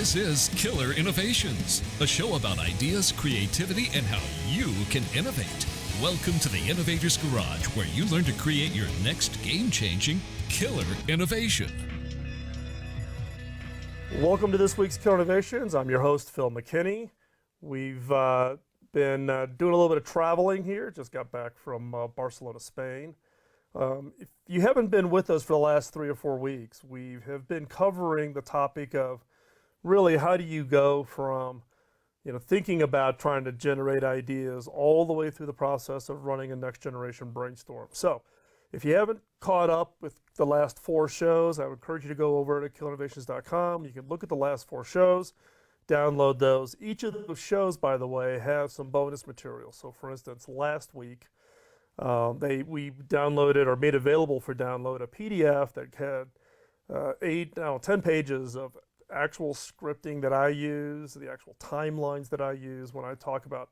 This is Killer Innovations, a show about ideas, creativity, and how you can innovate. Welcome to the Innovator's Garage, where you learn to create your next game-changing killer innovation. Welcome to this week's Killer Innovations. I'm your host, Phil McKinney. We've been doing a little bit of traveling here. Just got back from Barcelona, Spain. If you haven't been with us for the last 3 or 4 weeks, we have been covering the topic of really how do you go from thinking about trying to generate ideas all the way through the process of running a next generation brainstorm. So if you haven't caught up with the last 4 shows, I would encourage you to go over to killerinnovations.com. You can look at the last 4 shows, download those. Each of those shows, by the way, has some bonus material. So for instance, last week, we downloaded or made available for download a PDF that had 10 pages of actual scripting that I use, the actual timelines that I use when I talk about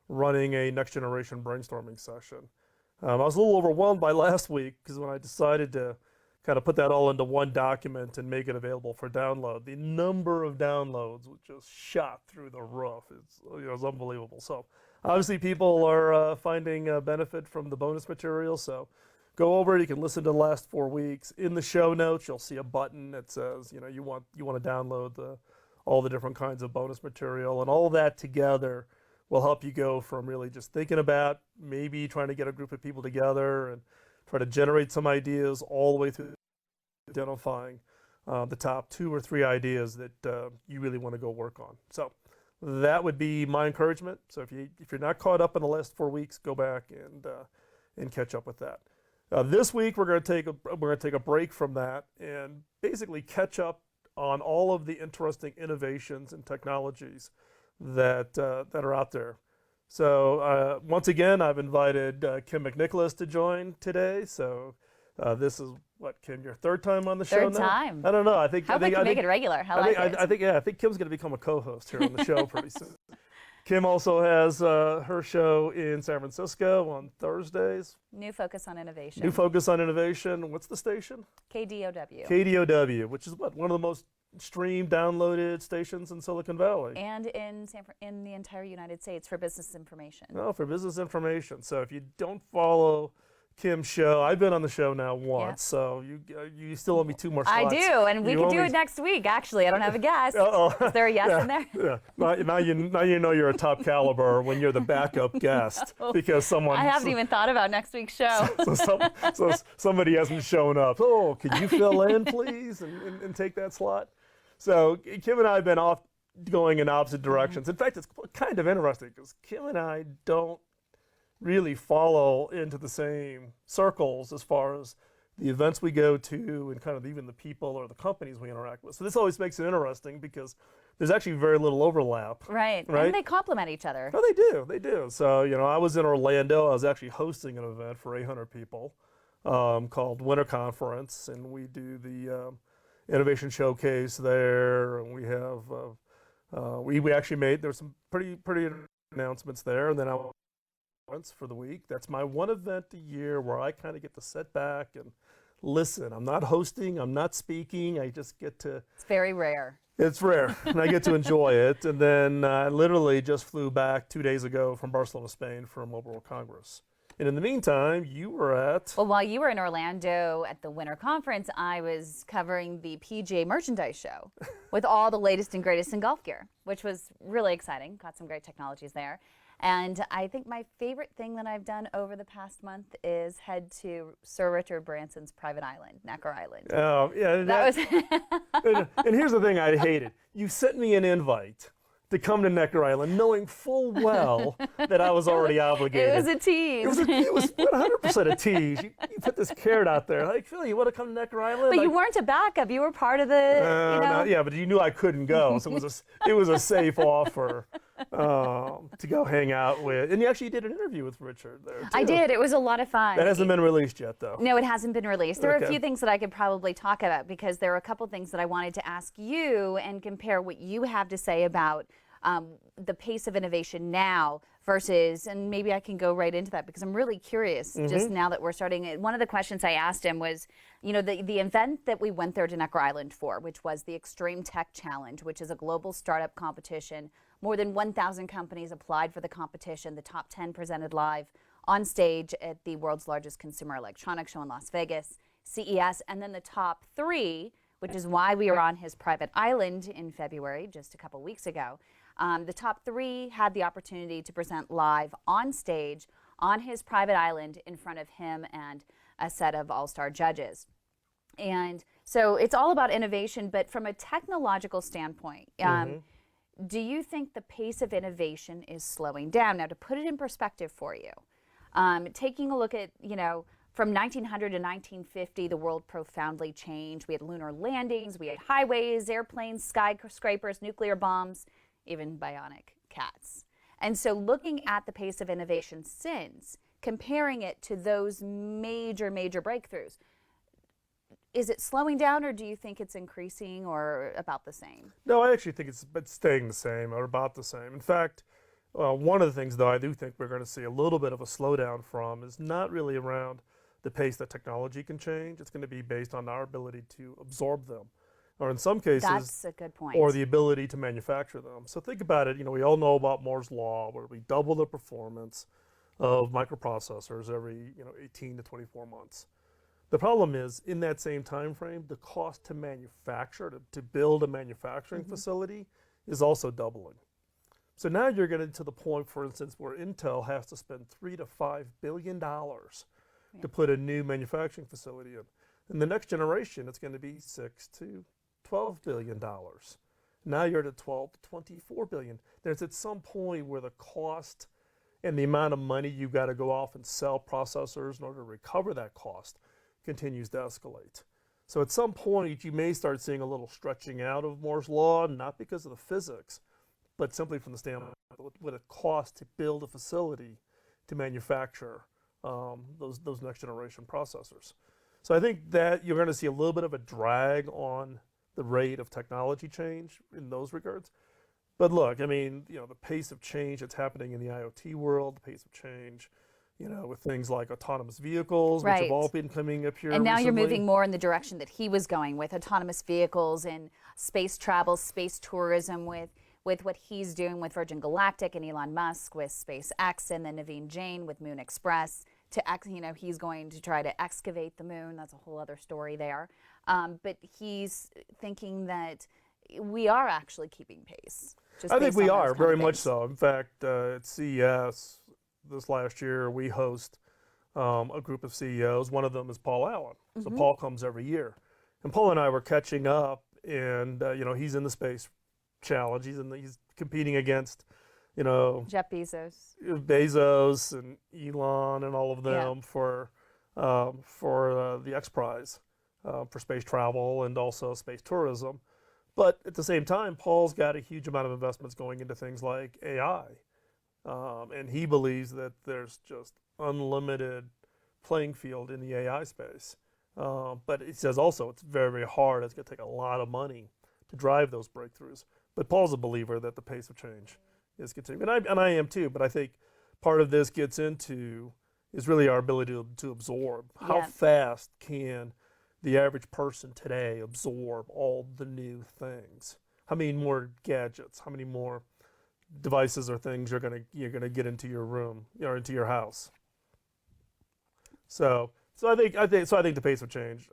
running a next generation brainstorming session. I was a little overwhelmed by last week because when I decided to kind of put that all into one document and make it available for download, the number of downloads was just shot through the roof. It was unbelievable. So obviously people are finding benefit from the bonus material. So go over it. You can listen to the last 4 weeks. In the show notes, you'll see a button that says, you want to download all the different kinds of bonus material, and all of that together will help you go from really just thinking about maybe trying to get a group of people together and try to generate some ideas all the way through identifying the top 2 or 3 ideas that you really want to go work on. So that would be my encouragement. So if you're not caught up in the last 4 weeks, go back and catch up with that. This week we're going to take a break from that and basically catch up on all of the interesting innovations and technologies that are out there. So once again, I've invited Kym McNicholas to join today. So this is what, Kym, your 3rd time on the show now? 3rd time. I don't know. I think make it regular. I think Kym's going to become a co-host here on the show pretty soon. Kym also has her show in San Francisco on Thursdays. New Focus on Innovation. New Focus on Innovation. What's the station? KDOW. KDOW, which is one of the most streamed, downloaded stations in Silicon Valley. And in the entire United States for business information. No, for business information. So if you don't follow Kym's show, I've been on the show now once, so you still owe me 2 more slots. I do, and we can do it next week. Actually, I don't have a guest. Is there a yes in there? Yeah. Now you know you're a top caliber when you're the backup guest because someone. I haven't even thought about next week's show. So somebody hasn't shown up. Oh, could you fill in, please, and take that slot? So Kym and I have been going in opposite directions. In fact, it's kind of interesting because Kym and I don't really follow into the same circles as far as the events we go to and kind of even the people or the companies we interact with. So this always makes it interesting because there's actually very little overlap. Right? And they complement each other. Oh, they do. So, I was in Orlando. I was actually hosting an event for 800 people called Winter Conference, and we do the innovation showcase there, and we have we actually there's some pretty announcements there, and then I for the week. That's my one event a year where I kind of get to sit back and listen. I'm not hosting, I'm not speaking, I just get to... It's very rare. It's rare, and I get to enjoy it. And then I literally just flew back 2 days ago from Barcelona, Spain for a Mobile World Congress. And in the meantime, you were at... Well, while you were in Orlando at the Winter Conference, I was covering the PGA merchandise show with all the latest and greatest in golf gear, which was really exciting. Got some great technologies there. And I think my favorite thing that I've done over the past month is head to Sir Richard Branson's private island, Necker Island. Oh, yeah. And here's the thing I hated. You sent me an invite to come to Necker Island knowing full well that I was already obligated. It was a tease. It was 100% a tease. You put this carrot out there. Like, Phil, you want to come to Necker Island? But you weren't a backup. You were part of the, No, yeah, but you knew I couldn't go. So it was a safe offer to go hang out with. And you actually did an interview with Richard there, too. I did. It was a lot of fun. That hasn't been released yet, though. No, it hasn't been released. There are a few things that I could probably talk about because there are a couple things that I wanted to ask you and compare what you have to say about the pace of innovation now versus, and maybe I can go right into that because I'm really curious just now that we're starting. One of the questions I asked him was, the event that we went there to Necker Island for, which was the Extreme Tech Challenge, which is a global startup competition. More than 1,000 companies applied for the competition. The top 10 presented live on stage at the world's largest consumer electronics show in Las Vegas, CES, and then the top 3, which is why we were on his private island in February, just a couple weeks ago. The top 3 had the opportunity to present live on stage on his private island in front of him and a set of all-star judges. And so it's all about innovation, but from a technological standpoint, do you think the pace of innovation is slowing down? Now, to put it in perspective for you, taking a look at, from 1900 to 1950, the world profoundly changed. We had lunar landings, we had highways, airplanes, skyscrapers, nuclear bombs, even bionic cats. And so looking at the pace of innovation since, comparing it to those major breakthroughs, is it slowing down, or do you think it's increasing or about the same? No, I actually think it's staying the same or about the same. In fact, one of the things, though, I do think we're going to see a little bit of a slowdown from is not really around the pace that technology can change. It's going to be based on our ability to absorb them, or in some cases, that's a good point, or the ability to manufacture them. So think about it. We all know about Moore's law, where we double the performance of microprocessors every 18 to 24 months. The problem is, in that same time frame, the cost to manufacture, to build a manufacturing facility, is also doubling. So now you're getting to the point, for instance, where Intel has to spend $3 to $5 billion to put a new manufacturing facility in. In the next generation, it's going to be $6 to $12 billion. Now you're at 12 to 24 billion. There's at some point where the cost and the amount of money you've got to go off and sell processors in order to recover that cost continues to escalate. So at some point, you may start seeing a little stretching out of Moore's law, not because of the physics, but simply from the standpoint of what it costs to build a facility to manufacture those next generation processors. So I think that you're going to see a little bit of a drag on the rate of technology change in those regards. But look, the pace of change that's happening in the IoT world, the pace of change, with things like autonomous vehicles, which have all been coming up here And now recently. you're moving more in the direction that he was going with autonomous vehicles and space travel, space tourism with what he's doing with Virgin Galactic and Elon Musk with SpaceX, and then Naveen Jain with Moon Express. He's going to try to excavate the moon. That's a whole other story there. But he's thinking that we are actually keeping pace. I think we are, very much so. In fact, at CES this last year, we host a group of CEOs. One of them is Paul Allen. So Paul comes every year. And Paul and I were catching up, and he's in the space challenge. He's competing against, Jeff Bezos and Elon and all of them for the X Prize for space travel and also space tourism. But at the same time, Paul's got a huge amount of investments going into things like AI. And he believes that there's just unlimited playing field in the AI space. But he says also it's very, very hard. It's going to take a lot of money to drive those breakthroughs. But Paul's a believer that the pace of change is continuing. And I am too, but I think part of this gets into is really our ability to absorb. How fast can the average person today absorb all the new things? How many more gadgets, how many more devices or things you're gonna get into your room or into your house? So I think the pace of change.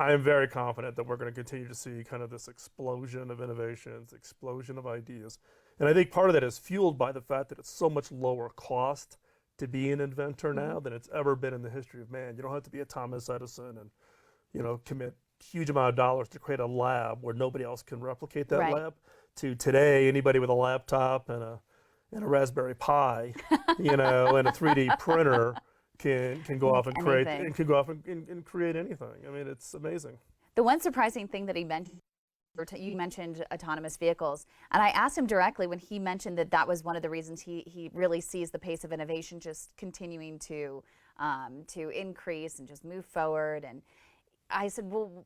I am very confident that we're going to continue to see kind of this explosion of innovations, explosion of ideas, and I think part of that is fueled by the fact that it's so much lower cost to be an inventor now than it's ever been in the history of man. You don't have to be a Thomas Edison and commit huge amount of dollars to create a lab where nobody else can replicate that lab. To today, anybody with a laptop and a Raspberry Pi, and a 3D printer can go off and create anything. It's amazing. The one surprising thing that he mentioned, you mentioned autonomous vehicles, and I asked him directly when he mentioned that was one of the reasons he really sees the pace of innovation just continuing to increase and just move forward. And I said, well,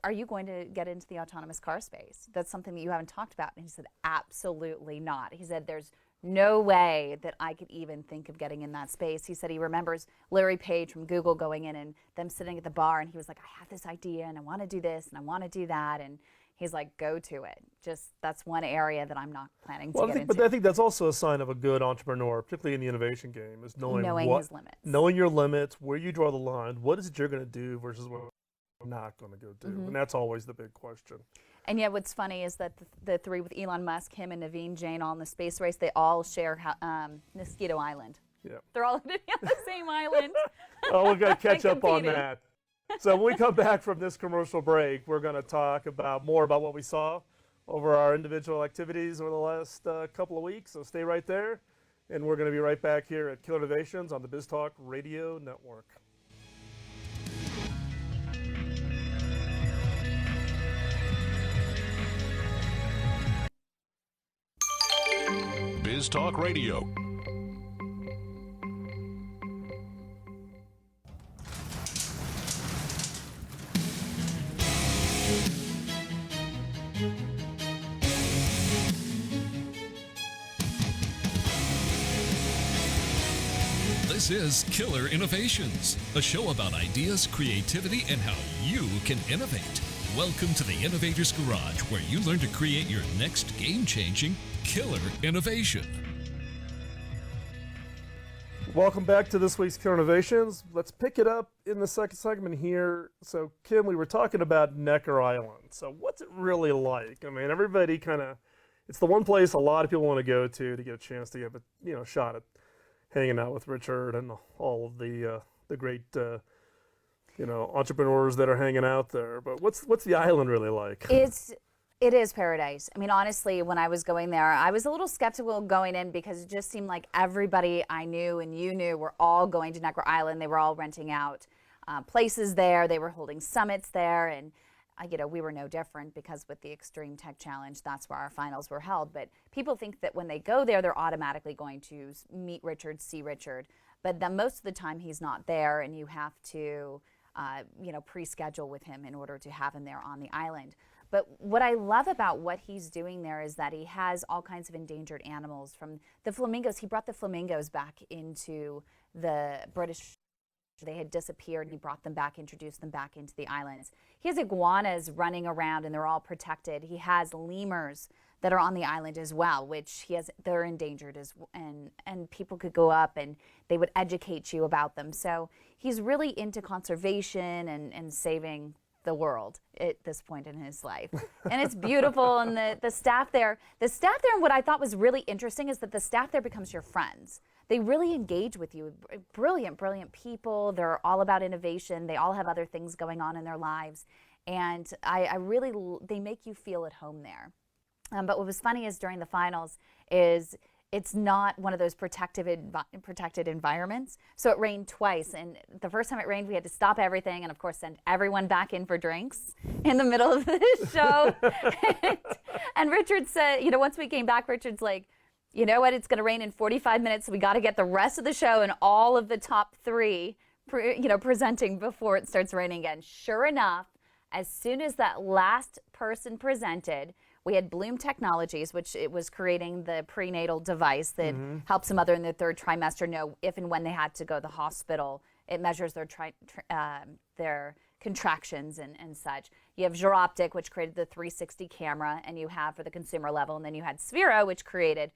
are you going to get into the autonomous car space? That's something that you haven't talked about. And he said, absolutely not. He said, there's no way that I could even think of getting in that space. He said he remembers Larry Page from Google going in and them sitting at the bar, and he was like, I have this idea and I want to do this and I want to do that. And he's like, go to it. Just that's one area that I'm not planning to get into. But I think that's also a sign of a good entrepreneur, particularly in the innovation game, is knowing his limits. Knowing your limits, where you draw the line, what is it you're going to do versus what you're not going to go do. And that's always the big question. And yet what's funny is that the three with Elon Musk, him and Naveen Jain all in the space race, they all share Mosquito Island. Yeah. They're all going to be on the same island. Oh, we're going to catch up on that. So when we come back from this commercial break, we're going to talk more about what we saw over our individual activities over the last couple of weeks. So stay right there. And we're going to be right back here at Killer Innovations on the BizTalk Radio Network. BizTalk Radio. This is Killer Innovations, a show about ideas, creativity, and how you can innovate. Welcome to the Innovator's Garage, where you learn to create your next game-changing killer innovation. Welcome back to this week's Killer Innovations. Let's pick it up in the second segment here. So, Kym, we were talking about Necker Island. So, what's it really like? I mean, everybody it's the one place a lot of people want to go to get a chance to give a shot at hanging out with Richard and all of the great entrepreneurs that are hanging out there. But what's the island really like? It is paradise. I mean, honestly, when I was going there, I was a little skeptical going in because it just seemed like everybody I knew and you knew were all going to Necker Island. They were all renting out places there. They were holding summits there, and we were no different because with the Extreme Tech Challenge, that's where our finals were held. But people think that when they go there, they're automatically going to meet Richard, see Richard. But then most of the time, he's not there, and you have to, pre-schedule with him in order to have him there on the island. But what I love about what he's doing there is that he has all kinds of endangered animals. From the flamingos, he brought the flamingos back into the British. They had disappeared, and he brought them back, introduced them back into the islands. He has iguanas running around, and they're all protected. He has lemurs that are on the island as well, which they're endangered, and people could go up and they would educate you about them. So he's really into conservation and saving the world at this point in his life. And it's beautiful, and the staff there, and what I thought was really interesting is that the staff there becomes your friends. They really engage with you. Brilliant, brilliant people. They're all about innovation. They all have other things going on in their lives. And they make you feel at home there. But what was funny is during the finals is it's not one of those protected environments. So it rained twice. And the first time it rained, we had to stop everything and, of course, send everyone back in for drinks in the middle of the show. and Richard said, once we came back, Richard's like, you know what, it's going to rain in 45 minutes. So we got to get the rest of the show and all of the top three, presenting before it starts raining again. Sure enough, as soon as that last person presented, we had Bloom Technologies, which it was creating the prenatal device that helps a mother in their third trimester know if and when they had to go to the hospital. It measures their contractions and such. You have Giroptic, which created the 360 camera, and you have for the consumer level. And then you had Sphero, which created,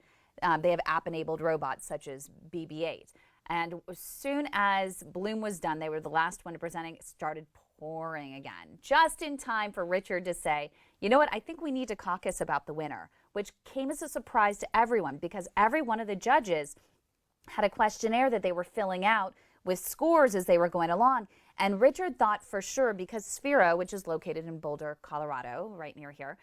they have app-enabled robots such as BB-8. And as soon as Bloom was done, they were the last one to presenting, it started pouring again, just in time for Richard to say, you know what, I think we need to caucus about the winner, which came as a surprise to everyone because every one of the judges had a questionnaire that they were filling out with scores as they were going along. And Richard thought for sure, because Sphero, which is located in Boulder, Colorado, right near here,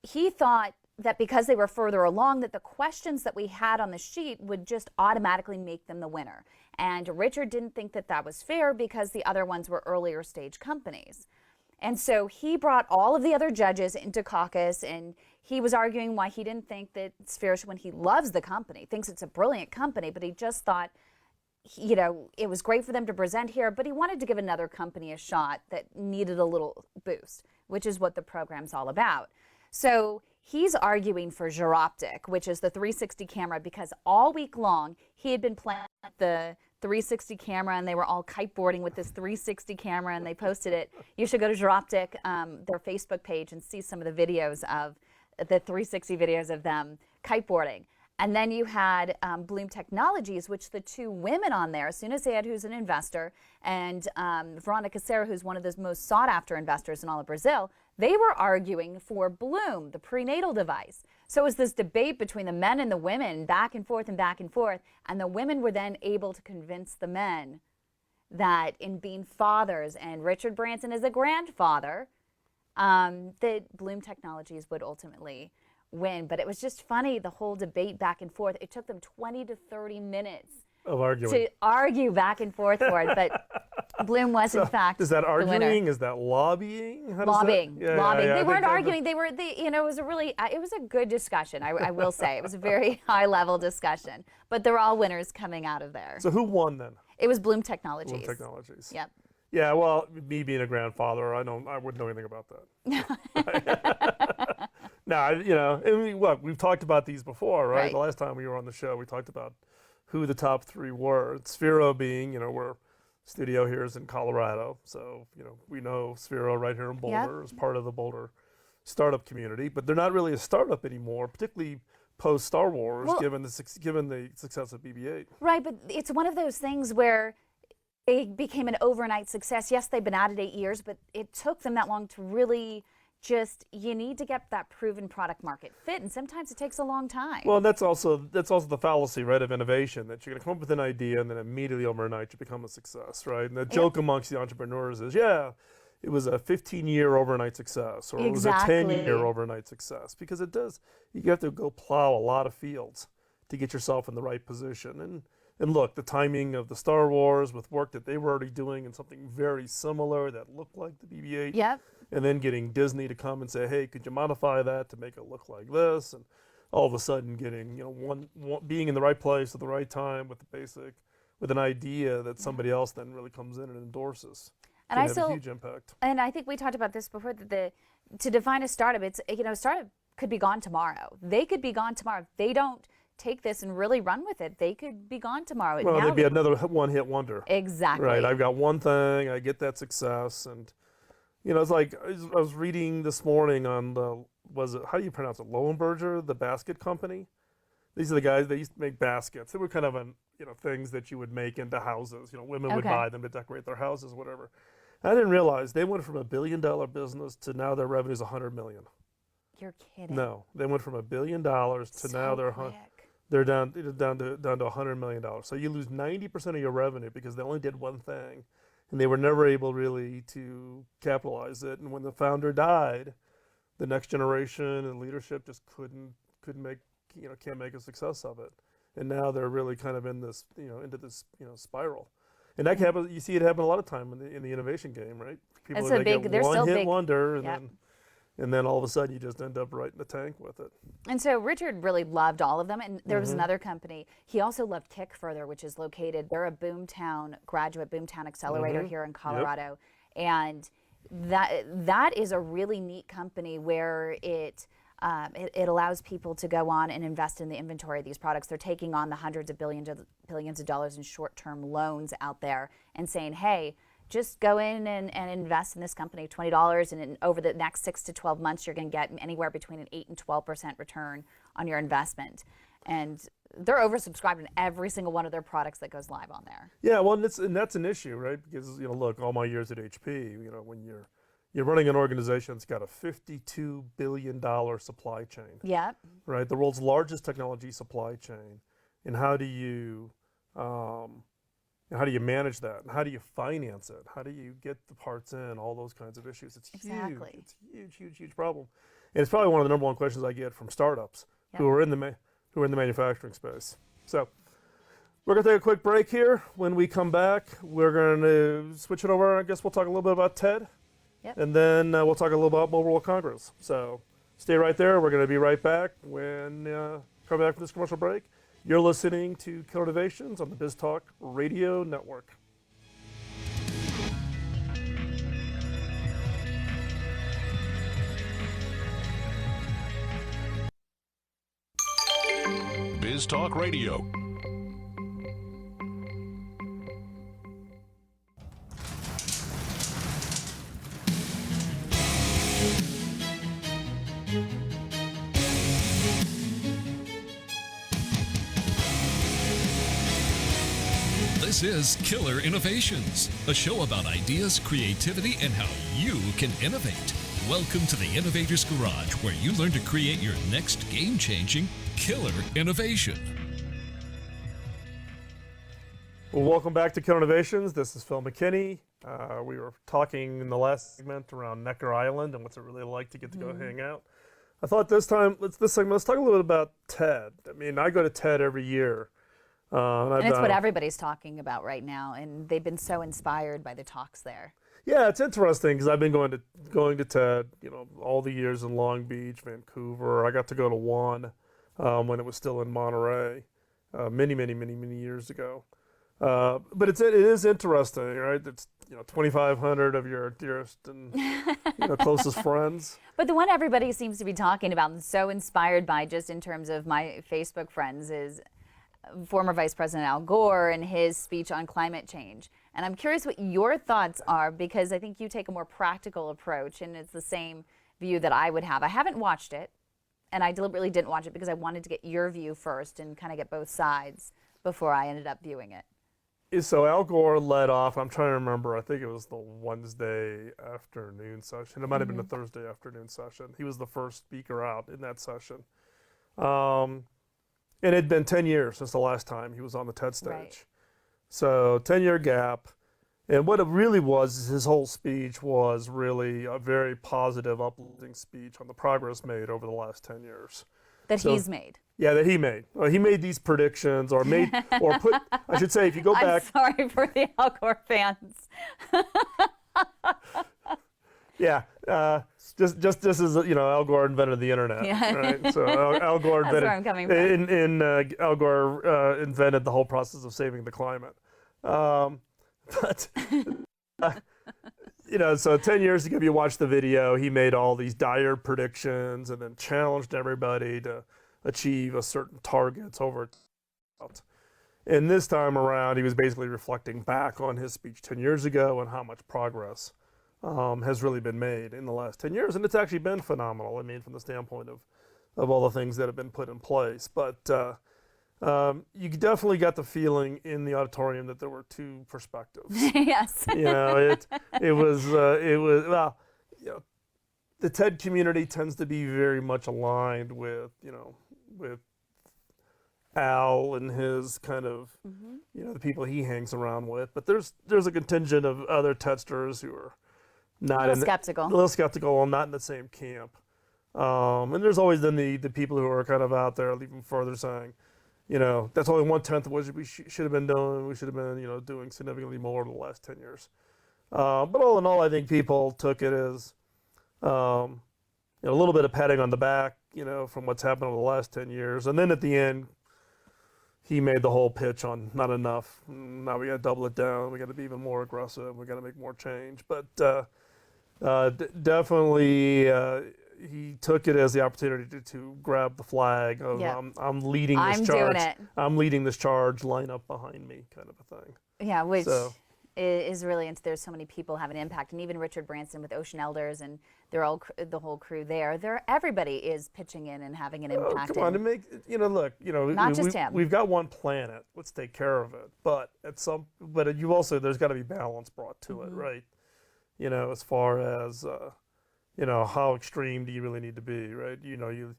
he thought that because they were further along, that the questions that we had on the sheet would just automatically make them the winner. And Richard didn't think that that was fair because the other ones were earlier stage companies. And so he brought all of the other judges into caucus, and he was arguing why he didn't think that Sphero, when he loves the company, thinks it's a brilliant company, but he just thought, it was great for them to present here, but he wanted to give another company a shot that needed a little boost, which is what the program's all about. So He's arguing for Gyroptic, which is the 360 camera, because all week long he had been playing the 360 camera, and they were all kiteboarding with this 360 camera, and they posted it. You should go to Gyroptic, their Facebook page, and see some of the videos of the 360 videos of them kiteboarding. And then you had Bloom Technologies, which the two women on there, Sunazed, who's an investor, and Veronica Serra, who's one of the most sought-after investors in all of Brazil, they were arguing for Bloom, the prenatal device. So it was this debate between the men and the women, back and forth and back and forth, and the women were then able to convince the men that in being fathers, and Richard Branson is a grandfather, that Bloom Technologies would ultimately win. But it was just funny, the whole debate back and forth. It took them 20 to 30 minutes of arguing to argue back and forth for it. But Bloom was, in fact, is that the arguing? winner. Is that lobbying? Lobbying. Lobbying. They weren't think arguing. They were. It was a really. It was a good discussion. I will say it was a very high-level discussion. But they're all winners coming out of there. So who won then? It was Bloom Technologies. Bloom Technologies. Yep. Yeah. Well, me being a grandfather, I wouldn't know anything about that. No, look, we've talked about these before, right? Right. The last time we were on the show, we talked about who the top three were. Sphero being, we're studio here is in Colorado, so we know Sphero right here in Boulder as part of the Boulder startup community, but they're not really a startup anymore, particularly post Star Wars, given the success of BB-8. Right, but it's one of those things where they became an overnight success. Yes, they've been at it 8 years, but it took them that long to really. You need to get that proven product market fit, and sometimes it takes a long time. Well, that's also the fallacy, right, of innovation, that you're going to come up with an idea and then immediately overnight you become a success, right? And the joke amongst the entrepreneurs is, it was a 15-year overnight success, or it was a 10-year overnight success, because it does. You have to go plow a lot of fields to get yourself in the right position. And look, the timing of the Star Wars with work that they were already doing and something very similar that looked like the BB-8. Yep. And then getting Disney to come and say, hey, could you modify that to make it look like this? And all of a sudden getting, one being in the right place at the right time with an idea that somebody else then really comes in and endorses. And have a huge impact. And I think we talked about this before, that to define a startup, it's, a startup could be gone tomorrow. They could be gone tomorrow. If they don't take this and really run with it, they could be gone tomorrow. Well, they'd be another one-hit wonder. Exactly. Right, I've got one thing, I get that success, and it's like I was reading this morning on how do you pronounce it? Lowenberger, the basket company. These are the guys that used to make baskets. They were kind of things that you would make into houses. Women would buy them to decorate their houses, whatever. And I didn't realize they went from $1 billion business to now their revenue is $100 million. You're kidding. No, they went from $1 billion to now they're down to $100 million. So you lose 90% of your revenue because they only did one thing, and they were never able really to capitalize it. And when the founder died, the next generation and leadership just can't make a success of it. And now they're really kind of in this, into this, spiral. And that happens. You see it happen a lot of time in the innovation game, right? People get one hit wonder, and then all of a sudden you just end up right in the tank with it. And so Richard really loved all of them. And there was another company. He also loved Kick Further, which is located, they're a graduate Boomtown accelerator here in Colorado. Yep. And that is a really neat company where it allows people to go on and invest in the inventory of these products. They're taking on the hundreds of billions of dollars in short-term loans out there and saying, hey, just go in and invest in this company, $20, and over the next 6 to 12 months, you're going to get anywhere between an 8 and 12% return on your investment. And they're oversubscribed in every single one of their products that goes live on there. Yeah, well, and that's an issue, right? Because look, all my years at HP, when you're running an organization that's got a $52 billion supply chain. Yeah. Right, the world's largest technology supply chain, and how do you manage that? And how do you finance it? How do you get the parts in? All those kinds of issues. It's huge. It's a huge problem. And it's probably one of the number one questions I get from startups who are in the manufacturing space. So we're going to take a quick break here. When we come back, we're going to switch it over. I guess we'll talk a little bit about TED. Yep. And then we'll talk a little about Mobile World Congress. So stay right there. We're going to be right back when come back from this commercial break. You're listening to Killer Innovations on the BizTalk Radio Network. News Talk Radio. This is Killer Innovations, a show about ideas, creativity, and how you can innovate. Welcome to the Innovator's Garage, where you learn to create your next game-changing killer innovation. Well, welcome back to Killer Innovations. This is Phil McKinney. We were talking in the last segment around Necker Island and what's it really like to get to go hang out. I thought let's talk a little bit about TED. I mean, I go to TED every year. And it's what everybody's talking about right now, and they've been so inspired by the talks there. Yeah, it's interesting because I've been going to TED, all the years in Long Beach, Vancouver. I got to go to one when it was still in Monterey, many years ago. But it is interesting, right? It's 2,500 of your dearest and closest friends. But the one everybody seems to be talking about and so inspired by, just in terms of my Facebook friends, is former Vice President Al Gore and his speech on climate change. And I'm curious what your thoughts are, because I think you take a more practical approach, and it's the same view that I would have. I haven't watched it, and I deliberately didn't watch it because I wanted to get your view first and kind of get both sides before I ended up viewing it. So Al Gore led off. I'm trying to remember. I think it was the Wednesday afternoon session. It might have been the Thursday afternoon session. He was the first speaker out in that session. And it had been 10 years since the last time he was on the TED stage. Right. So 10-year gap. And what it really was is his whole speech was really a very positive, uplifting speech on the progress made over the last 10 years. He's made. Yeah, that he made. He made these predictions I should say, if you go back. I'm sorry for the Al Gore fans. Yeah, just as Al Gore invented the internet, right? So Al Gore invented. That's where I'm coming from. Al Gore invented the whole process of saving the climate. So 10 years ago, if you watch the video, he made all these dire predictions and then challenged everybody to achieve a certain targets over. And this time around, he was basically reflecting back on his speech 10 years ago and how much progress has really been made in the last 10 years. And it's actually been phenomenal, I mean, from the standpoint of all the things that have been put in place. But you definitely got the feeling in the auditorium that there were two perspectives. Yes. It was the TED community tends to be very much aligned with Al and his kind of, the people he hangs around with. But there's a contingent of other TEDsters who are not a little skeptical and not in the same camp. And there's always then the people who are kind of out there even further saying, that's only 1/10 of what we should have been doing. We should have been, doing significantly more in the last 10 years. But all in all, I think people took it as, a little bit of patting on the back, from what's happened over the last 10 years. And then at the end, he made the whole pitch on not enough. Now we got to double it down. We got to be even more aggressive. We got to make more change. But definitely, he took it as the opportunity to grab the flag of I'm leading this charge. Doing it. I'm leading this charge. Line up behind me, kind of a thing. Yeah, which is really, there's so many people have an impact, and even Richard Branson with Ocean Elders, and they're all the whole crew there. Everybody is pitching in and having an impact. Come on, to make look, not just him. We've got one planet. Let's take care of it. But you also there's got to be balance brought to it, right? As far as how extreme do you really need to be, right? You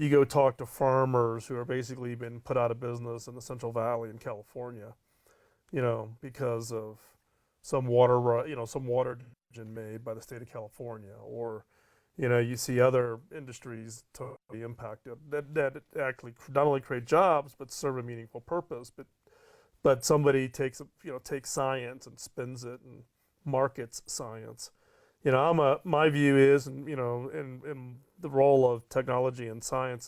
go talk to farmers who are basically been put out of business in the Central Valley in California, because of some water decision made by the state of California, or you see other industries totally impacted that actually not only create jobs but serve a meaningful purpose, but somebody takes science and spins it and markets science. My view is, and in the role of technology and science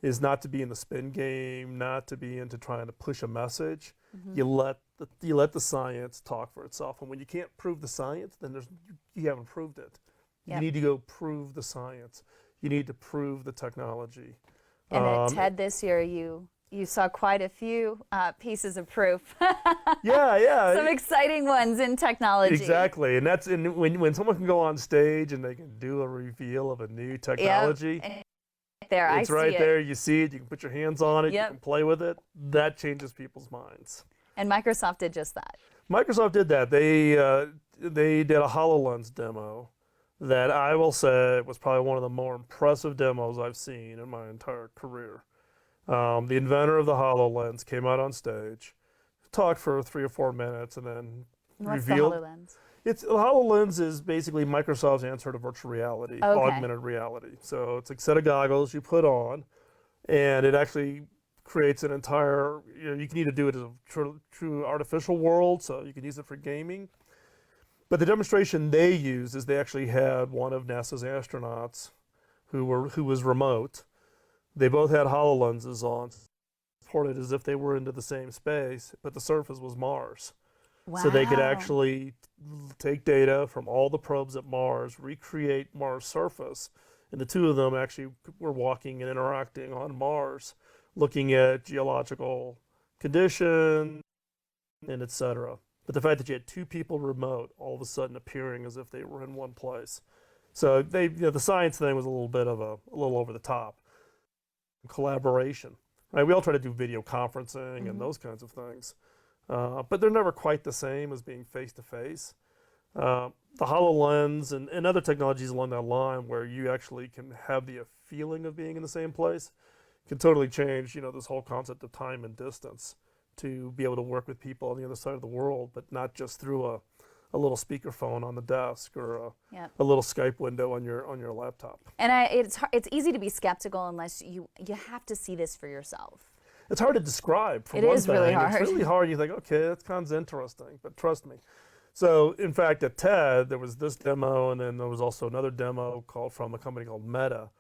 is not to be in the spin game, not to be into trying to push a message. You let the science talk for itself, and when you can't prove the science, then you haven't proved it. You need to go prove the science. You need to prove the technology. And at TED this year, you You saw quite a few pieces of proof. Yeah. Some exciting ones in technology. Exactly, and when someone can go on stage and they can do a reveal of a new technology, Yep. There, I it's see right it. there. You see it. You can put your hands on it. Yep. You can play with it. That changes people's minds. And Microsoft did just that. Microsoft did that. They did a HoloLens demo that I will say was probably one of the more impressive demos I've seen in my entire career. The inventor of the HoloLens came out on stage, talked for 3 or 4 minutes, and then What's revealed. the HoloLens? The HoloLens is basically Microsoft's answer to virtual reality, Okay. augmented reality. So it's a set of goggles you put on, and it actually creates an entire, you can either do it as a true artificial world, so you can use it for gaming. But the demonstration they used is they actually had one of NASA's astronauts who was remote. They both had HoloLenses on, reported as if they were into the same space, but the surface was Mars. Wow. So they could actually take data from all the probes at Mars, recreate Mars' surface, and the two of them actually were walking and interacting on Mars, looking at geological conditions and et cetera. But the fact that you had two people remote all of a sudden appearing as if they were in one place. So the science thing was a little over the top. Collaboration, right? We all try to do video conferencing and those kinds of things, but they're never quite the same as being face to face. The HoloLens and other technologies along that line, where you actually can have the feeling of being in the same place, can totally change, this whole concept of time and distance, to be able to work with people on the other side of the world, but not just through a little speakerphone on the desk or a little Skype window on your laptop. And it's easy to be skeptical unless you have to see this for yourself. It's hard to describe. For it one is thing, really hard. It's really hard. You think, okay, that sounds interesting, but trust me. So, in fact, at TED, there was this demo, and then there was also another demo from a company called Meta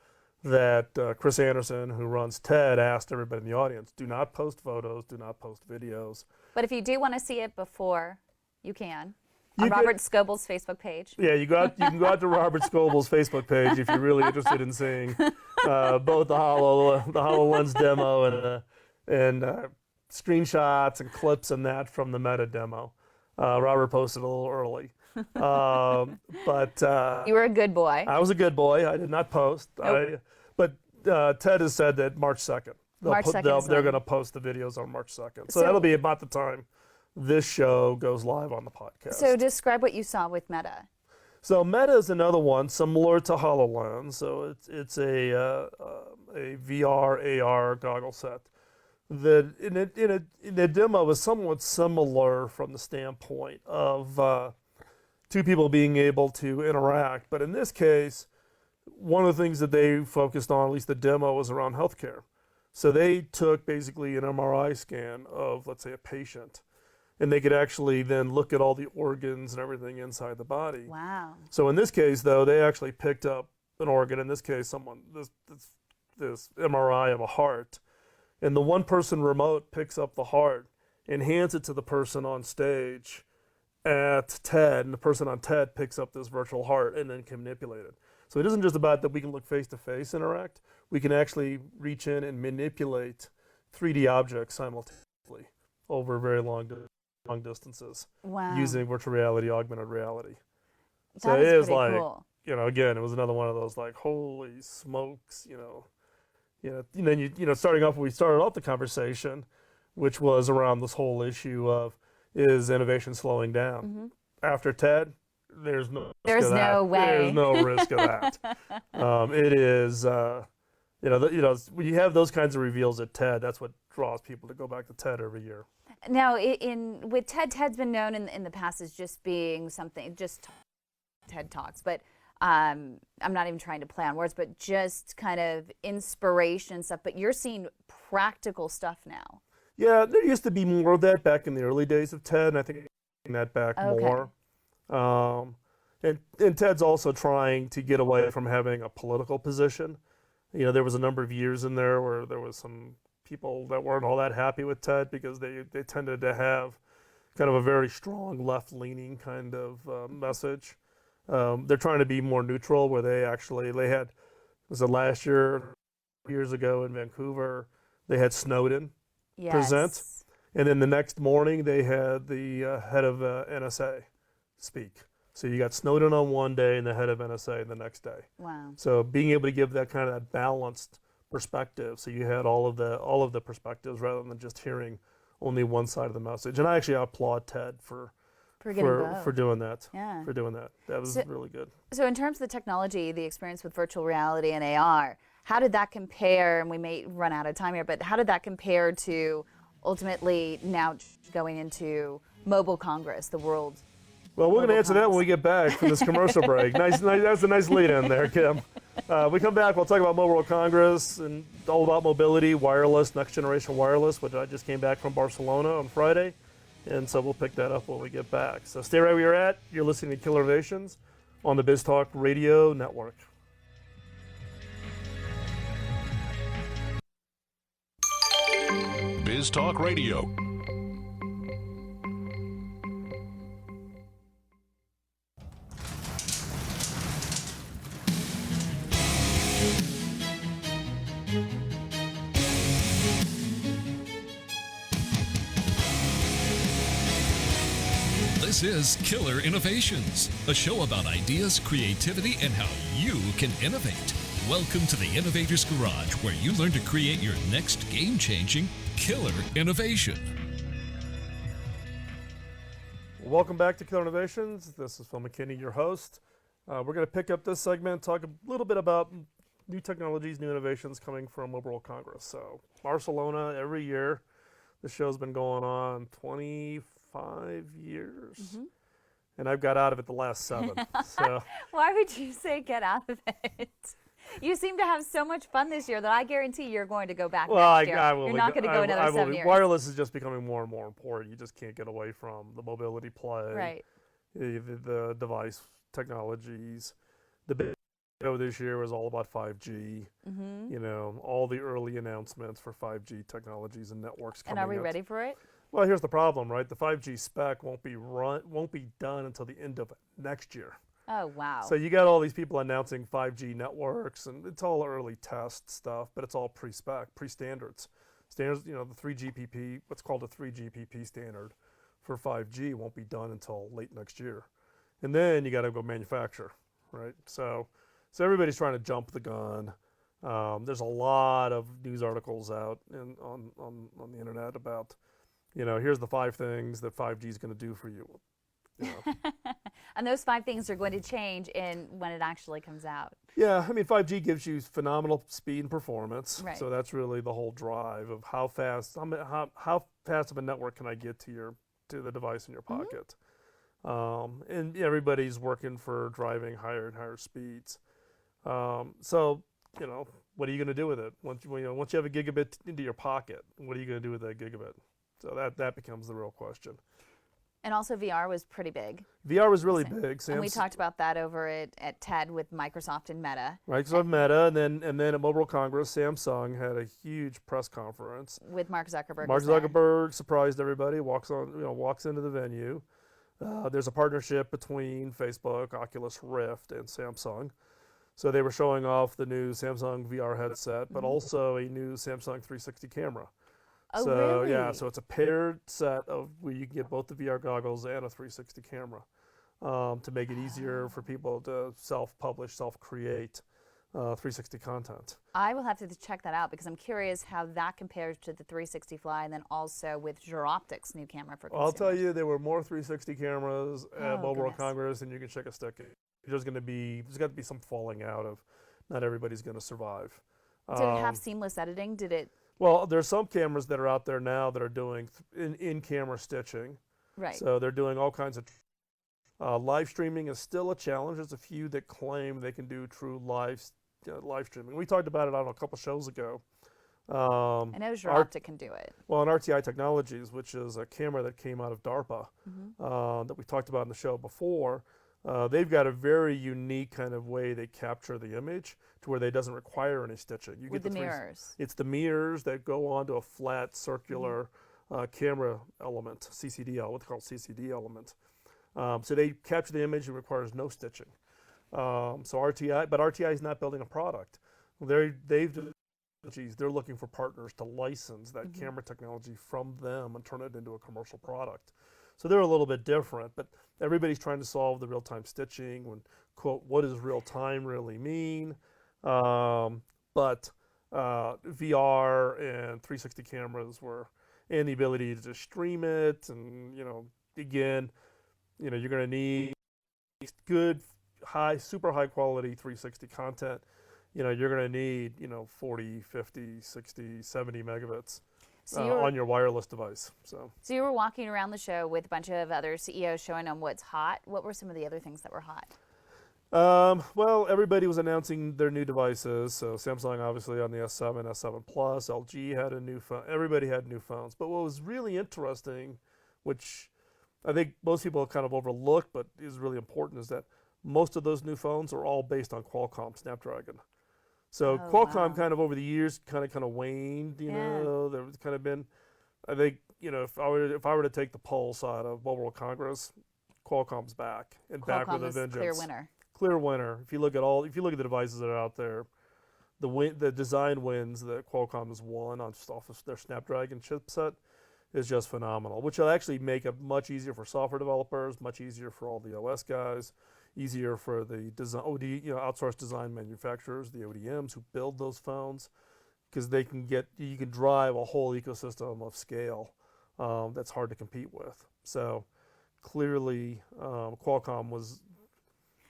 that Chris Anderson, who runs TED, asked everybody in the audience, do not post photos, do not post videos. But if you do want to see it before, you can. On Robert Scoble's Facebook page. Yeah, you can go out to Robert Scoble's Facebook page if you're really interested in seeing both the HoloLens demo and screenshots and clips and that from the Meta demo. Robert posted a little early. But you were a good boy. I was a good boy. I did not post. Nope. But Ted has said that March 2nd. They're going to post the videos on March 2nd. So that'll be about the time this show goes live on the podcast. So describe what you saw with Meta. So Meta is another one similar to HoloLens. So it's a VR AR goggle set. The demo was somewhat similar from the standpoint of two people being able to interact, but in this case, one of the things that they focused on, at least the demo, was around healthcare. So they took basically an MRI scan of, let's say, a patient, and they could actually then look at all the organs and everything inside the body. Wow. So in this case, though, they actually picked up an organ. In this case, this MRI of a heart, and the one person remote picks up the heart and hands it to the person on stage at TED, and the person on TED picks up this virtual heart and then can manipulate it. So it isn't just about that we can look face-to-face interact. We can actually reach in and manipulate 3D objects simultaneously over very long distances. Wow. Using virtual reality, augmented reality. So That it is pretty like, cool. Again, it was another one of those like, holy smokes, starting off, we started off the conversation, which was around this whole issue of, is innovation slowing down? After TED, there's no way. There's no risk of that. It is, when you have those kinds of reveals at TED, that's what draws people to go back to TED every year. Now, with TED, TED's been known in the past as just being something, just TED Talks, but I'm not even trying to play on words, but just kind of inspiration stuff. But you're seeing practical stuff now. Yeah, there used to be more of that back in the early days of TED, and I think we're that back more. And TED's also trying to get away from having a political position. There was a number of years in there where there was some people that weren't all that happy with TED because they tended to have kind of a very strong left-leaning kind of message. They're trying to be more neutral, where they had, was it last year, years ago in Vancouver, they had Snowden present. Yes. And then the next morning, they had the head of NSA speak. So you got Snowden on one day and the head of NSA the next day. Wow. So being able to give that kind of that balanced perspective, so you had all of the perspectives rather than just hearing only one side of the message. And I actually applaud Ted for getting both. for doing that. Yeah. For doing that. That was really good. So in terms of the technology, the experience with virtual reality and AR, how did that compare, and we may run out of time here, but how did that compare to ultimately now going into Mobile Congress, the world? Well, we're going to answer that when we get back from this commercial break. Nice, that's a nice lead in there, Kym. We come back, we'll talk about Mobile Congress and all about mobility, wireless, next generation wireless, which I just came back from Barcelona on Friday. And so we'll pick that up when we get back. So stay right where you're at. You're listening to Killer Innovations on the BizTalk Radio Network. BizTalk Radio. This is Killer Innovations, a show about ideas, creativity, and how you can innovate. Welcome to the Innovator's Garage, where you learn to create your next game-changing killer innovation. Welcome back to Killer Innovations. This is Phil McKinney, your host. We're going to pick up this segment, talk a little bit about new technologies, new innovations coming from Mobile World Congress. So Barcelona, every year, the show's been going on 25 years. Mm-hmm. And I've got out of it the last 7. So why would you say get out of it? You seem to have so much fun this year that I guarantee you're going to go back next year. You're not going to go another 7 years. Wireless is just becoming more and more important. You just can't get away from the mobility play, right? The device technologies. The big show this year was all about 5G. Mm-hmm. You know, all the early announcements for 5G technologies and networks coming. And are we ready for it? Well, here's the problem, right? The 5G spec won't be done until the end of next year. Oh, wow. So you got all these people announcing 5G networks, and it's all early test stuff, but it's all pre-spec, pre-standards. Standards, you know, the 3GPP, what's called a 3GPP standard for 5G won't be done until late next year. And then you got to go manufacture, right? So everybody's trying to jump the gun. There's a lot of news articles out on the internet about, you know, here's the 5 things that 5G is going to do for you. You know. And those 5 things are going to change when it actually comes out. Yeah, I mean, 5G gives you phenomenal speed and performance. Right. So that's really the whole drive of how fast of a network can I get to the device in your pocket. Mm-hmm. And everybody's working for driving higher and higher speeds. So, you know, what are you going to do with it? Once you have a gigabit into your pocket, what are you going to do with that gigabit? So that becomes the real question. And also VR was pretty big. VR was really big. And we talked about that over at TED with Microsoft and Meta. Microsoft, Meta, and then at Mobile Congress, Samsung had a huge press conference with Mark Zuckerberg. Mark Zuckerberg surprised everybody. Walks into the venue. There's a partnership between Facebook, Oculus Rift, and Samsung. So they were showing off the new Samsung VR headset, but also a new Samsung 360 camera. Oh, so really? Yeah, so it's a paired set of where you can get both the VR goggles and a 360 camera to make it easier for people to self-publish, self-create 360 content. I will have to check that out because I'm curious how that compares to the 360 Fly and then also with Giroptic's new camera for consumers. I'll tell you, there were more 360 cameras at Mobile World Congress than you can check a stick. There's got to be some falling out of not everybody's going to survive. Did it have seamless editing? Did it? Well, there's some cameras that are out there now that are doing in-camera stitching. Right. So they're doing all kinds of live streaming is still a challenge. There's a few that claim they can do true live streaming. We talked about it on a couple shows ago. I know Giroptic can do it. Well, in RTI Technologies, which is a camera that came out of DARPA that we talked about in the show before, they've got a very unique kind of way they capture the image to where they doesn't require any stitching. You with get the mirrors. It's the mirrors that go onto a flat circular camera element, CCD, what they call CCD element. So they capture the image and requires no stitching. So RTI is not building a product. They've they're looking for partners to license that camera technology from them and turn it into a commercial product. So they're a little bit different, but everybody's trying to solve the real-time stitching. When, quote, what does real-time really mean? But VR and 360 cameras and the ability to just stream it, and again, you're going to need good, super high quality 360 content. You're going to need 40, 50, 60, 70 megabits on your wireless device. So you were walking around the show with a bunch of other CEOs showing them what's hot. What were some of the other things that were hot? Well, everybody was announcing their new devices. So Samsung obviously on the S7, S7 Plus, LG had a new phone. Everybody had new phones. But what was really interesting, which I think most people kind of overlook but is really important, is that most of those new phones are all based on Qualcomm Snapdragon. So Qualcomm kind of over the years kind of waned, there's kind of been, I think, if I were to take the pulse out of Mobile World Congress, Qualcomm's back and back with a vengeance. Clear winner. Clear winner. If you look at the devices that are out there, the design wins that Qualcomm has won off of their Snapdragon chipset is just phenomenal, which will actually make it much easier for software developers, much easier for all the OS guys, easier for the outsourced design manufacturers, the ODMs who build those phones, because you can drive a whole ecosystem of scale that's hard to compete with. So clearly, Qualcomm was,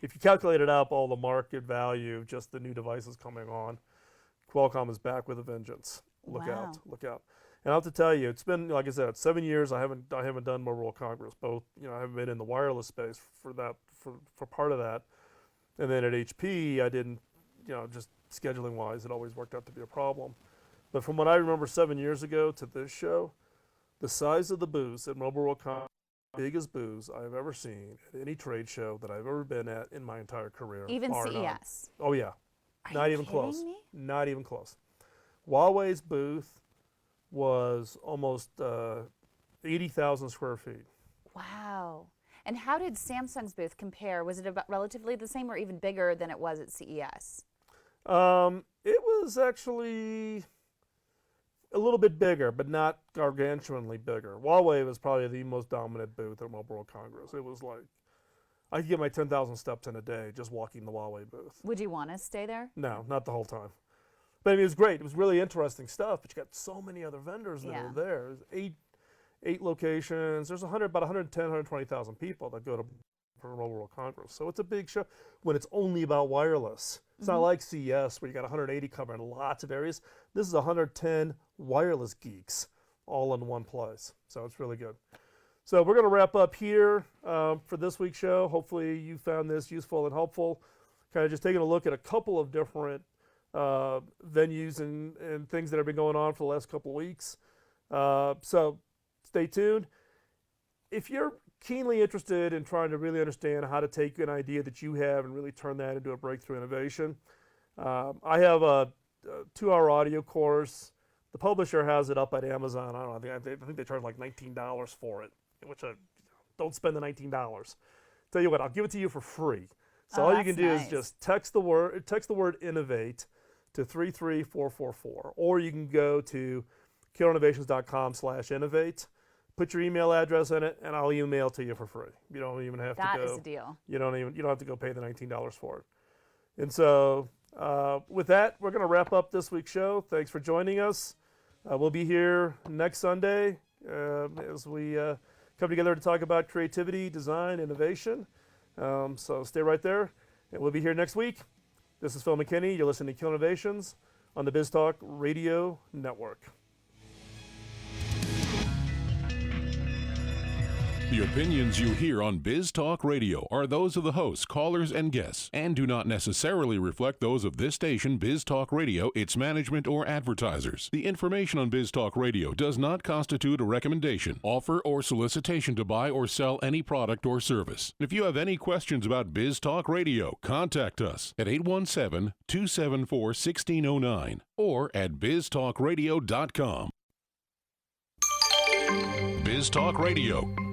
if you calculated up all the market value, just the new devices coming on, Qualcomm is back with a vengeance. Look out. And I have to tell you, it's been, like I said, 7 years. I haven't done Mobile World Congress. Both, I haven't been in the wireless space for part of that. And then at HP, I didn't, just scheduling wise, it always worked out to be a problem. But from what I remember 7 years ago to this show, the size of the booths at Mobile World Congress, biggest booths I've ever seen at any trade show that I've ever been at in my entire career. Even CES. Oh yeah, not even close. Not even close. Huawei's booth was almost 80,000 square feet. Wow. And how did Samsung's booth compare? Was it about relatively the same or even bigger than it was at CES? It was actually a little bit bigger, but not gargantuanly bigger. Huawei was probably the most dominant booth at Mobile World Congress. It was like, I could get my 10,000 steps in a day just walking the Huawei booth. Would you want to stay there? No, not the whole time. But I mean, it was great. It was really interesting stuff, but you got so many other vendors that are there. There's eight locations. There's about 110, 120,000 people that go to Mobile World Congress. So it's a big show when it's only about wireless. It's not like CES where you got 180 covering lots of areas. This is 110 wireless geeks all in one place. So it's really good. So we're going to wrap up here for this week's show. Hopefully you found this useful and helpful. Kind of just taking a look at a couple of different venues and things that have been going on for the last couple of weeks. So stay tuned. If you're keenly interested in trying to really understand how to take an idea that you have and really turn that into a breakthrough innovation, I have a 2-hour audio course. The publisher has it up at Amazon. I think they charge like $19 for it, which don't spend the $19. Tell you what, I'll give it to you for free. So all you can do is just text the word innovate to 33444, or you can go to killerinnovations.com/innovate. Put your email address in it, and I'll email to you for free. You don't even have to go. That is a deal. You don't have to go pay the $19 for it. And so, with that, we're going to wrap up this week's show. Thanks for joining us. We'll be here next Sunday as we come together to talk about creativity, design, innovation. So stay right there, and we'll be here next week. This is Phil McKinney. You're listening to Kill Innovations on the BizTalk Radio Network. The opinions you hear on Biz Talk Radio are those of the hosts, callers, and guests, and do not necessarily reflect those of this station, Biz Talk Radio, its management, or advertisers. The information on Biz Talk Radio does not constitute a recommendation, offer, or solicitation to buy or sell any product or service. If you have any questions about Biz Talk Radio, contact us at 817-274-1609 or at biztalkradio.com. Biz Talk Radio.